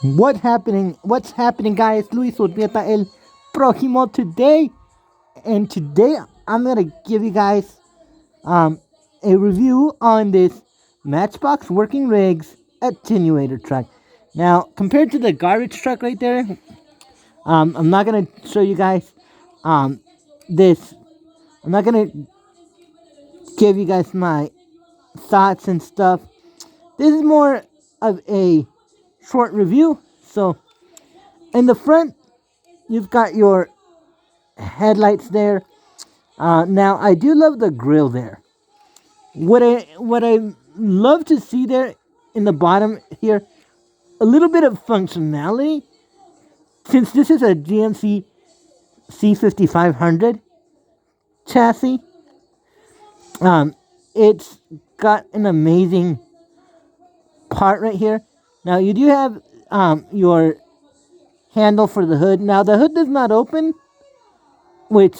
What's happening, guys? Luis Urbieta El Prójimo today. And today I'm gonna give you guys a review on this Matchbox Working Rigs Attenuator truck. Now, compared to the garbage truck right there, I'm not gonna show you guys this. I'm not gonna give you guys my thoughts and stuff. This is more of a short review. So, in the front, you've got your headlights there. Now, I do love the grill there. What I love to see there in the bottom here, a little bit of functionality. Since this is a GMC C5500 chassis, it's got an amazing part right here. Now you do have your handle for the hood. Now the hood does not open, which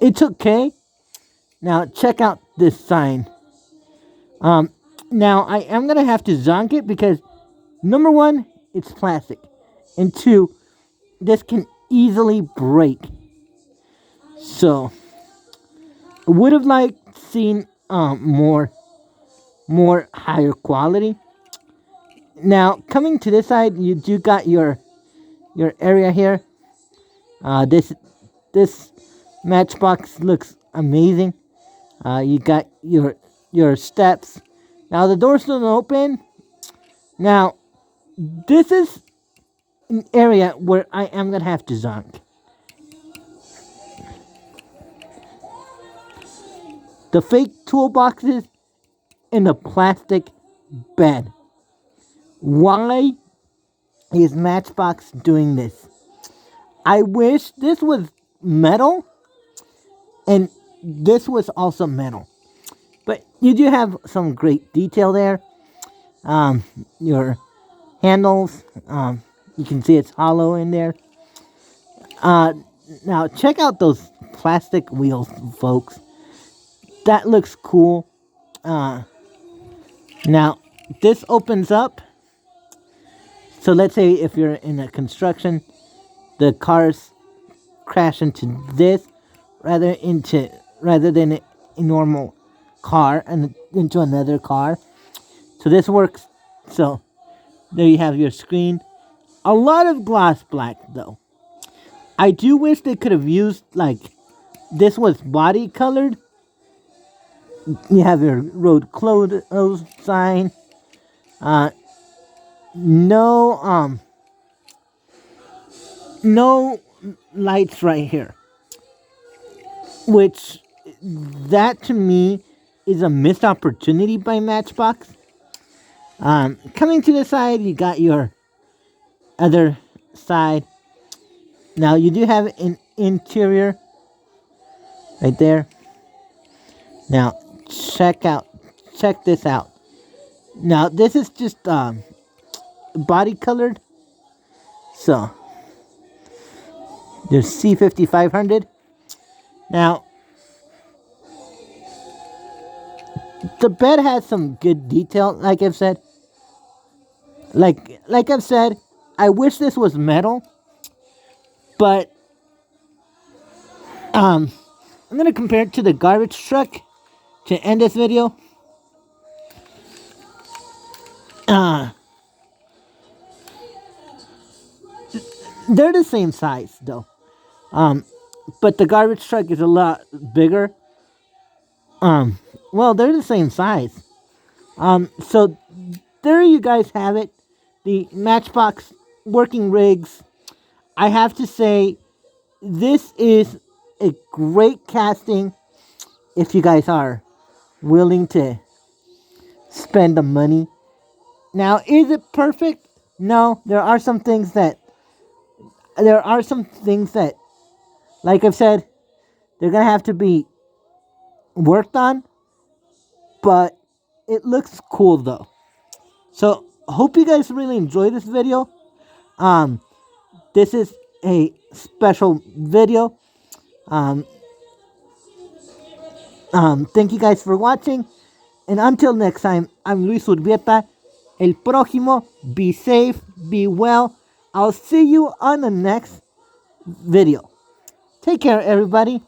it's okay. Now check out this sign. Now I am gonna have to zonk it because number one, it's plastic, and two, this can easily break. So I would have liked seen more higher quality. Now coming to this side, you do got your area here. This Matchbox looks amazing. You got your steps. Now the doors don't open. Now this is an area where I am gonna have to zonk. The fake toolboxes in the plastic bed. Why is Matchbox doing this? I wish this was metal and this was also metal. But you do have some great detail there. Your handles, you can see it's hollow in there. Now check out those plastic wheels, folks. That looks cool. Now this opens up. So let's say if you're in a construction, the cars crash into this rather than a normal car and into another car. So this works. So there you have your screen. A lot of gloss black though. I do wish they could have used like this was body colored. You have your road closed sign. No no lights right here. Which that to me is a missed opportunity by Matchbox. Coming to the side, you got your other side. Now you do have an interior right there. Now check this out. Now this is just body colored. So there's C5500. Now the bed has some good detail, like I've said. Like I've said, I wish this was metal, but I'm gonna compare it to the garbage truck to end this video. They're the same size though. But the garbage truck is a lot bigger. Well, they're the same size. So there you guys have it. The Matchbox Working Rigs. I have to say, this is a great casting if you guys are willing to spend the money. Now, is it perfect? No, there are some things that, like I've said, they're gonna have to be worked on, but it looks cool though. So hope you guys really enjoy this video. This is a special video. Thank you guys for watching, and until next time, I'm Luis Urbieta. el prójimo. Be safe, be well. I'll see you on the next video. Take care, everybody.